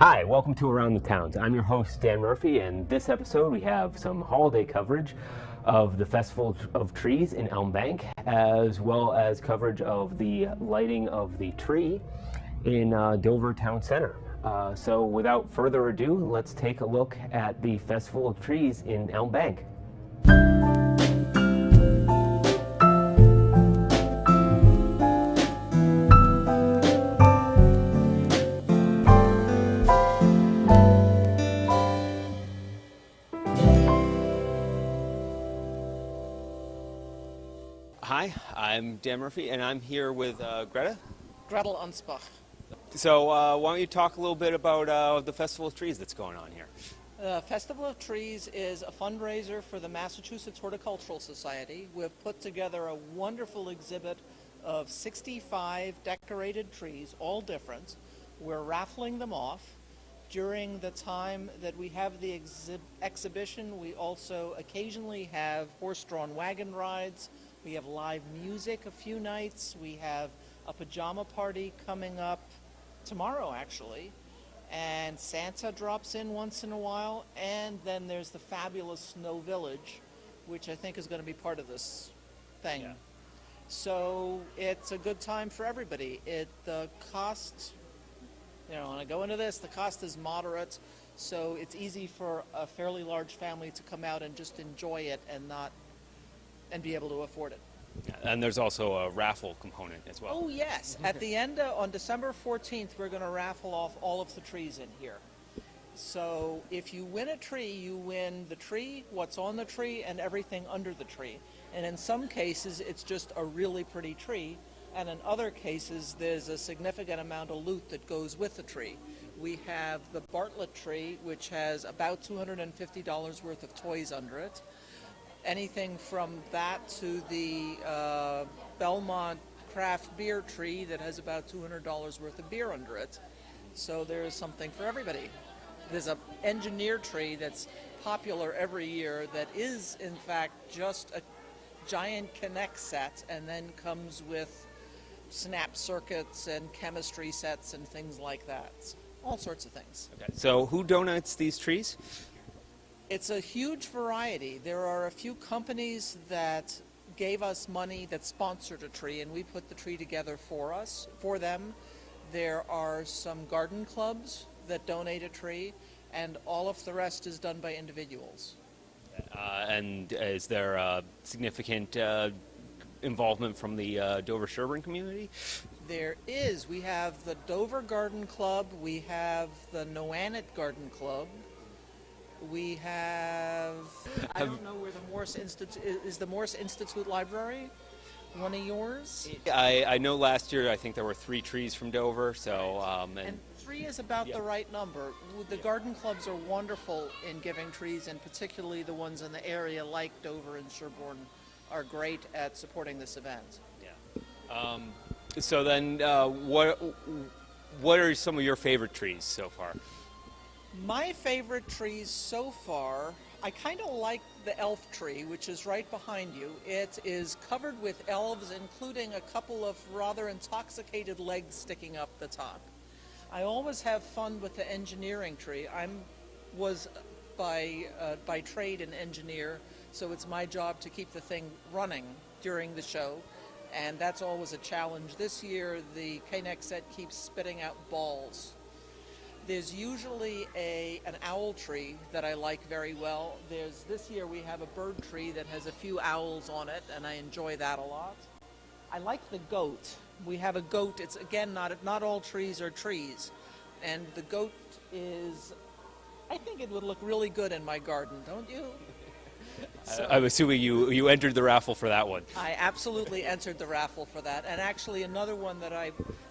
Hi, welcome to Around the Towns. I'm your host, Dan Murphy, and this episode we have some holiday coverage of the Festival of Trees in Elm Bank, as well as coverage of the lighting of the tree in Dover Town Center. So without further ado, let's take a look at the Festival of Trees in Elm Bank. Hi, I'm Dan Murphy, and I'm here with Greta. Gretel Unsbach. So why don't you talk a little bit about the Festival of Trees that's going on here? The Festival of Trees is a fundraiser for the Massachusetts Horticultural Society. We've put together a wonderful exhibit of 65 decorated trees, all different. We're raffling them off. During the time that we have the exhibition, we also occasionally have horse-drawn wagon rides. We have live music a few nights. We have a pajama party coming up tomorrow, actually. And Santa drops in once in a while. And then there's the fabulous Snow Village, which I think is going to be part of this thing. Yeah. So it's a good time for everybody. The cost, when I go into this, the cost is moderate. So it's easy for a fairly large family to come out and just enjoy it and be able to afford it. Yeah, and there's also a raffle component as well. Oh, yes. At the end, on December 14th, we're going to raffle off all of the trees in here. So if you win a tree, you win the tree, what's on the tree, and everything under the tree. And in some cases, it's just a really pretty tree. And in other cases, there's a significant amount of loot that goes with the tree. We have the Bartlett tree, which has about $250 worth of toys under it. Anything from that to the Belmont craft beer tree that has about $200 worth of beer under it. So there's something for everybody. There's an engineer tree that's popular every year that is, in fact, just a giant Connect set and then comes with snap circuits and chemistry sets and things like that. All sorts of things. Okay. So who donates these trees? It's a huge variety. There are a few companies that gave us money that sponsored a tree, and we put the tree together for them. There are some garden clubs that donate a tree, and all of the rest is done by individuals. And is there significant involvement from the Dover-Sherburne community? There is. We have the Dover Garden Club. We have the Noannet Garden Club. We have, I don't know where the Morse Institute, is the Morse Institute Library one of yours? I know last year I think there were 3 trees from Dover, so... And 3 is about the right number. The garden clubs are wonderful in giving trees, and particularly the ones in the area like Dover and Sherborne are great at supporting this event. Yeah. So then what are some of your favorite trees so far? My favorite trees so far, I kind of like the elf tree, which is right behind you. It is covered with elves, including a couple of rather intoxicated legs sticking up the top. I always have fun with the engineering tree. Was by trade an engineer, so it's my job to keep the thing running during the show, and that's always a challenge. This year, the Kneck set keeps spitting out balls. There's usually an owl tree that I like very well. This year we have a bird tree that has a few owls on it, and I enjoy that a lot. I like the goat. We have a goat. It's, again, not all trees are trees. And the goat is, I think it would look really good in my garden, don't you? So, I'm assuming you entered the raffle for that one. I absolutely entered the raffle for that. And actually another one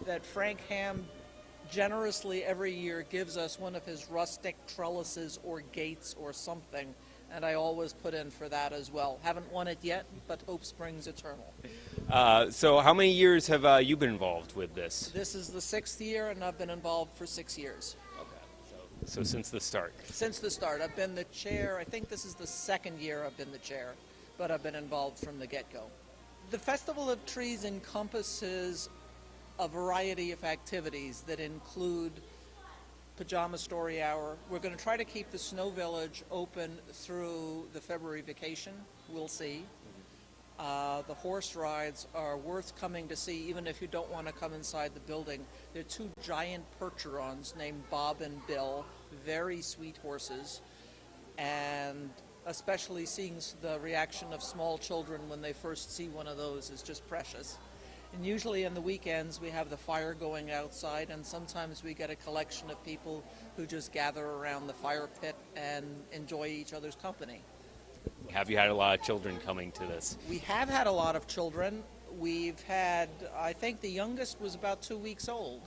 that Frank Ham generously every year gives us one of his rustic trellises or gates or something, and I always put in for that as well. Haven't won it yet, but hope springs eternal. So how many years have you been involved with this? This is the 6th year, and I've been involved for 6 years. Okay, so since the start? Since the start. I've been the chair. I think this is the 2nd year I've been the chair, but I've been involved from the get-go. The Festival of Trees encompasses a variety of activities that include Pajama Story Hour. We're going to try to keep the Snow Village open through the February vacation. We'll see. The horse rides are worth coming to see, even if you don't want to come inside the building. They're two giant Percherons named Bob and Bill, very sweet horses, and especially seeing the reaction of small children when they first see one of those is just precious. And usually on the weekends we have the fire going outside, and sometimes we get a collection of people who just gather around the fire pit and enjoy each other's company. Have you had a lot of children coming to this? We have had a lot of children. We've had, I think the youngest was about 2 weeks old.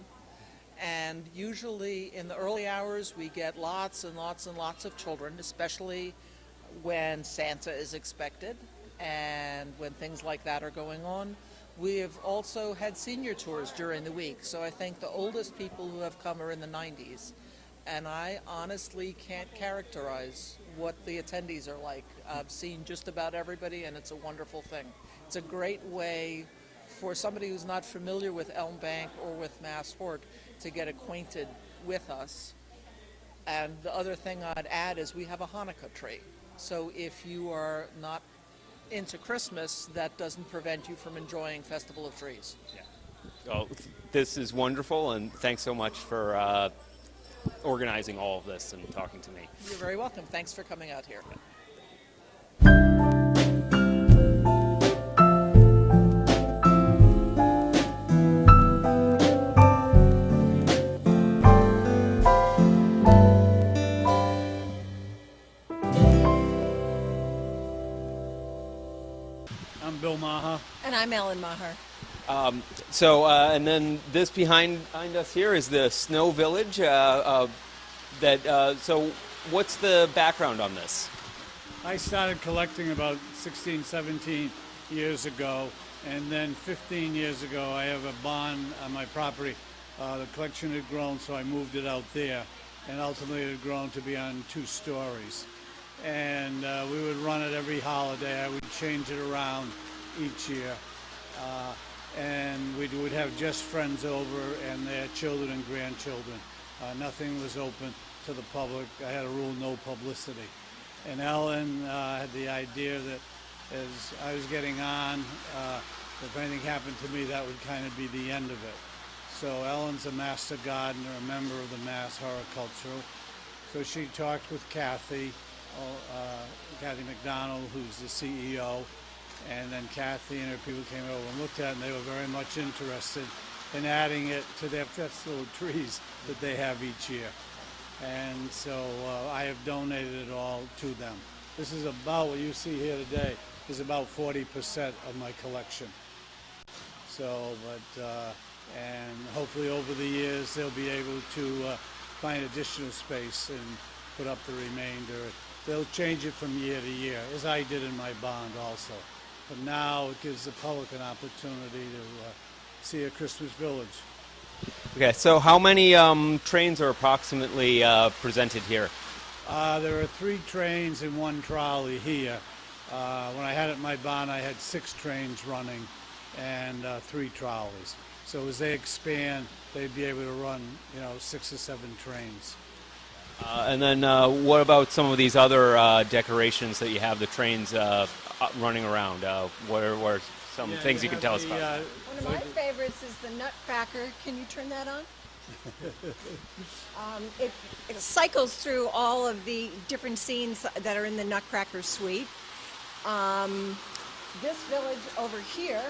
And usually in the early hours we get lots and lots and lots of children, especially when Santa is expected and when things like that are going on. We have also had senior tours during the week, so I think the oldest people who have come are in the 90s. And I honestly can't characterize what the attendees are like. I've seen just about everybody, and it's a wonderful thing. It's a great way for somebody who's not familiar with Elm Bank or with Mass Hort to get acquainted with us. And the other thing I'd add is we have a Hanukkah tree. So if you are not into Christmas, that doesn't prevent you from enjoying Festival of Trees. Yeah. Well, this is wonderful, and thanks so much for organizing all of this and talking to me. You're very welcome. Thanks for coming out here. I'm Bill Maha. And I'm Ellen Maher. And then this behind us here is the Snow Village. So what's the background on this? I started collecting about 16, 17 years ago, and then 15 years ago I have a barn on my property. The collection had grown, so I moved it out there, and ultimately it had grown to be on 2 stories. And we would run it every holiday. I would change it around each year. And we would have just friends over and their children and grandchildren. Nothing was open to the public. I had a rule, no publicity. And Ellen had the idea that as I was getting on, if anything happened to me, that would kind of be the end of it. So Ellen's a master gardener, a member of the Mass Horticultural. So she talked with Kathy McDonald, who's the CEO, and then Kathy and her people came over and looked at it, and they were very much interested in adding it to their festival of trees that they have each year. And so I have donated it all to them. This is about, what you see here today, is about 40% of my collection. So, and hopefully over the years they'll be able to find additional space and put up the remainder. They'll change it from year to year, as I did in my bond also. But now it gives the public an opportunity to see a Christmas village. Okay, so how many trains are approximately presented here? There are 3 trains and 1 trolley here. When I had it in my barn, I had 6 trains running and 3 trolleys. So as they expand, they'd be able to run, 6 or 7 trains. And then what about some of these other decorations that you have the trains running around? What are some things you can tell us about? One of my favorites is the Nutcracker. Can you turn that on? It cycles through all of the different scenes that are in the Nutcracker suite. This village over here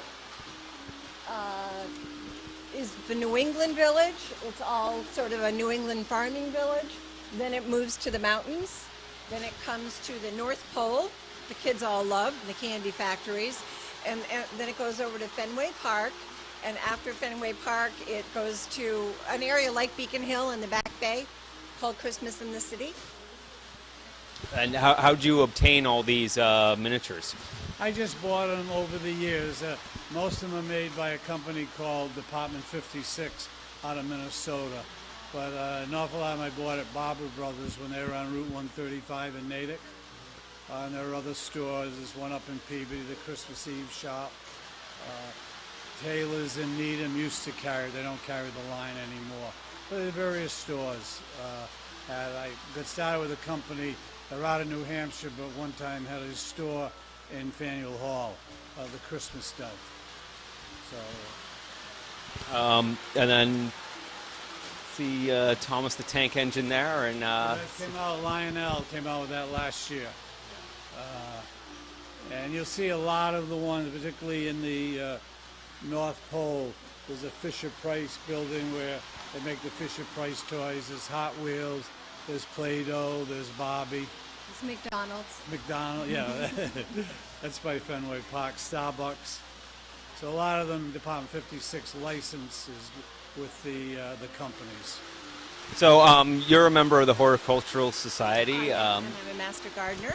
is the New England village. It's all sort of a New England farming village. Then it moves to the mountains. Then it comes to the North Pole. The kids all love the candy factories. And then it goes over to Fenway Park. And after Fenway Park, it goes to an area like Beacon Hill in the Back Bay called Christmas in the City. And how'd you obtain all these miniatures? I just bought them over the years. Most of them are made by a company called Department 56 out of Minnesota. But an awful lot of them I bought at Barber Brothers when they were on Route 135 in Natick. And there are other stores. There's one up in Peabody, the Christmas Eve shop. Taylor's in Needham used to carry. They don't carry the line anymore. But there are various stores. I got started with a company. They're out of New Hampshire, but one time had a store in Faneuil Hall, the Christmas stuff. So. And then see Thomas the Tank Engine there, and That came out. Lionel came out with that last year. And you'll see a lot of the ones, particularly in the North Pole. There's a Fisher-Price building where they make the Fisher-Price toys. There's Hot Wheels, there's Play-Doh, there's Barbie. It's McDonald's. McDonald's, yeah. That's by Fenway Park. Starbucks. So a lot of them, Department 56 licenses with the companies. so you're a member of the Horticultural Society. And I'm a master gardener,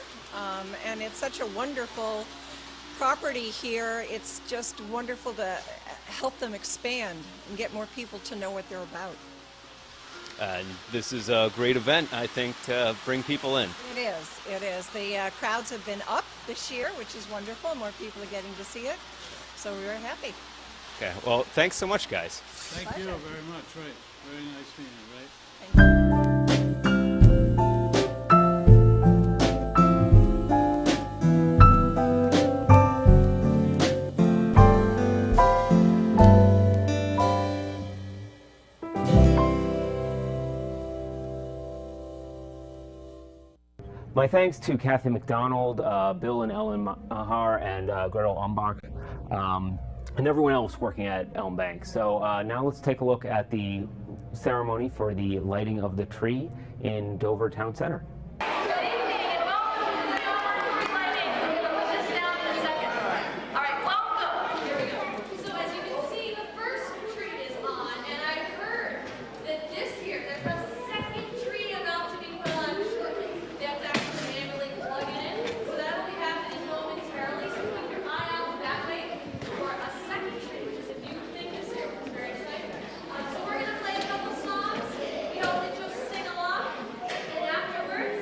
and it's such a wonderful property here. It's just wonderful to help them expand and get more people to know what they're about. And this is a great event, I think, to bring people in. It is. It is. The crowds have been up this year, which is wonderful. More people are getting to see it, so we're happy. Okay, well, thanks so much, guys. Thank you very much. Right. Very nice meeting you, right? Thank you. My thanks to Kathy McDonald, Bill and Ellen Mahar, and Gretel Umbach, and everyone else working at Elm Bank. So now let's take a look at the ceremony for the lighting of the tree in Dover Town Center. Good evening and welcome to the Dover lighting. I'm going to put this down in a second. All right, welcome. Here we go. So as you can see, the first tree is on, and I heard that this year there's a second tree about to be put on shortly. They have to actually manually plug it in, so that will be happening momentarily. So keep your eye out that way for a second tree, which is a new thing this year, which is very exciting. So we're going to play a couple songs. We hope that you'll sing along, and afterwards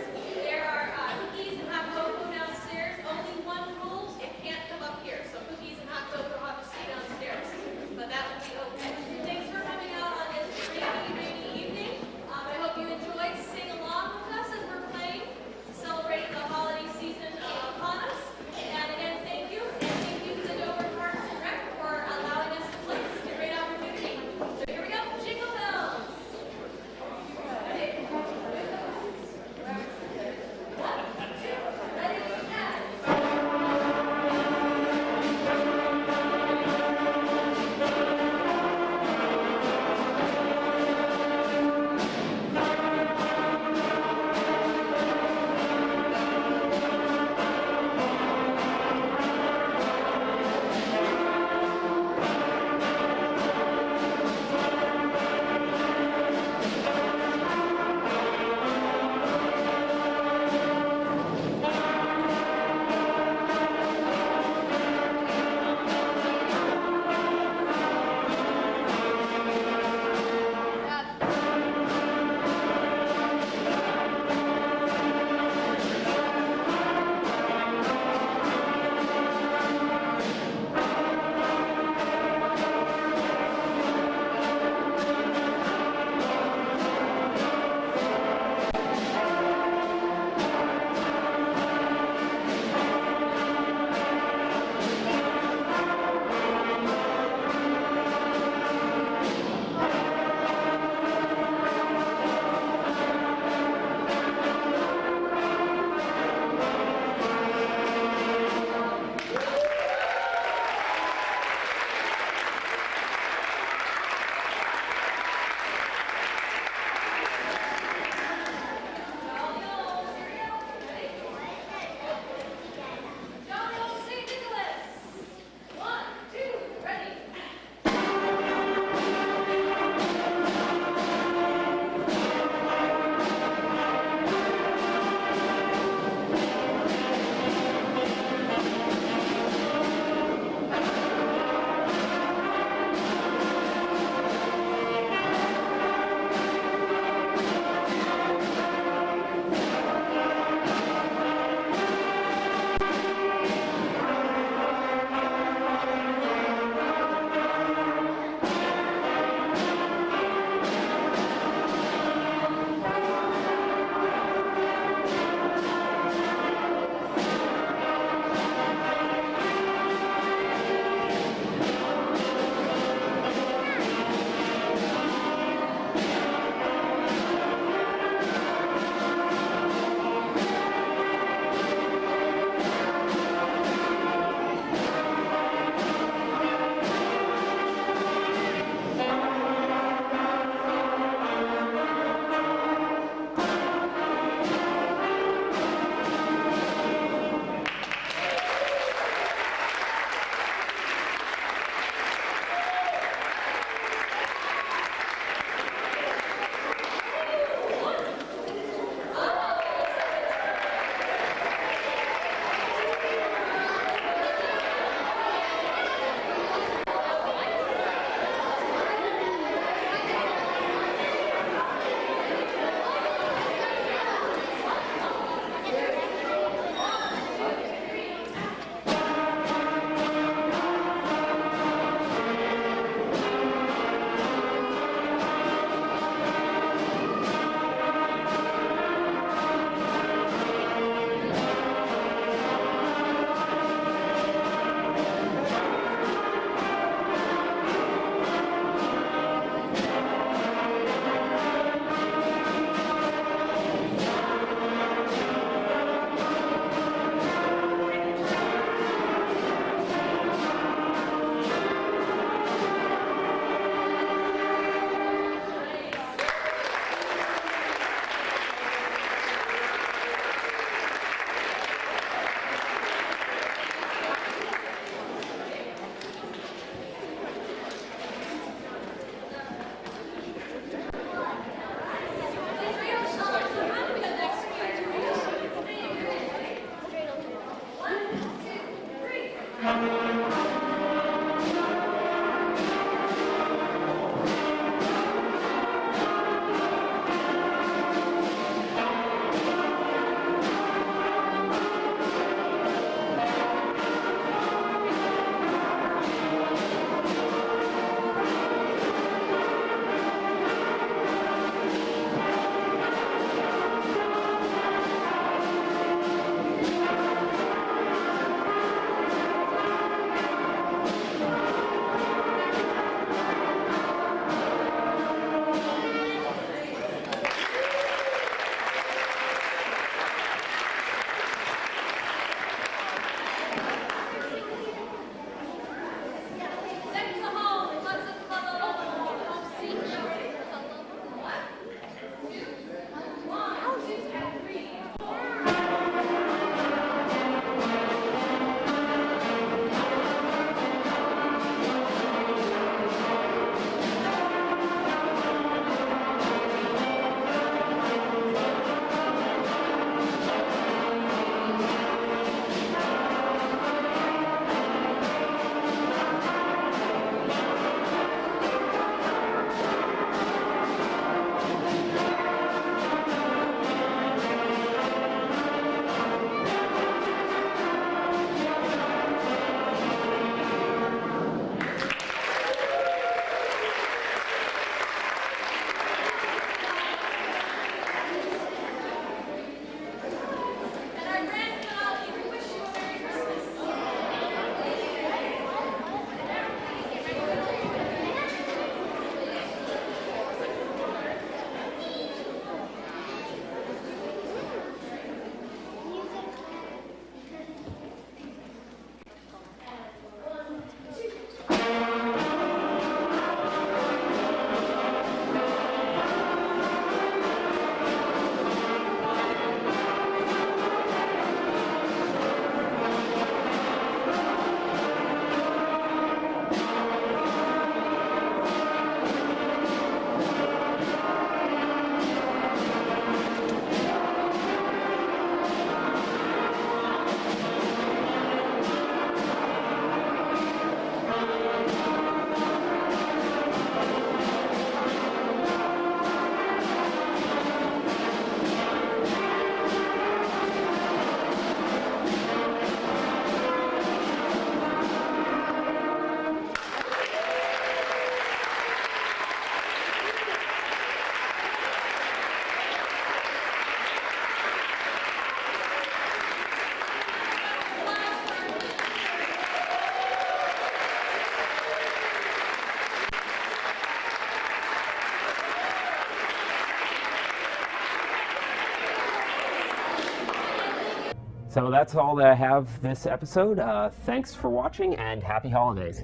So that's all that I have this episode. Thanks for watching and happy holidays.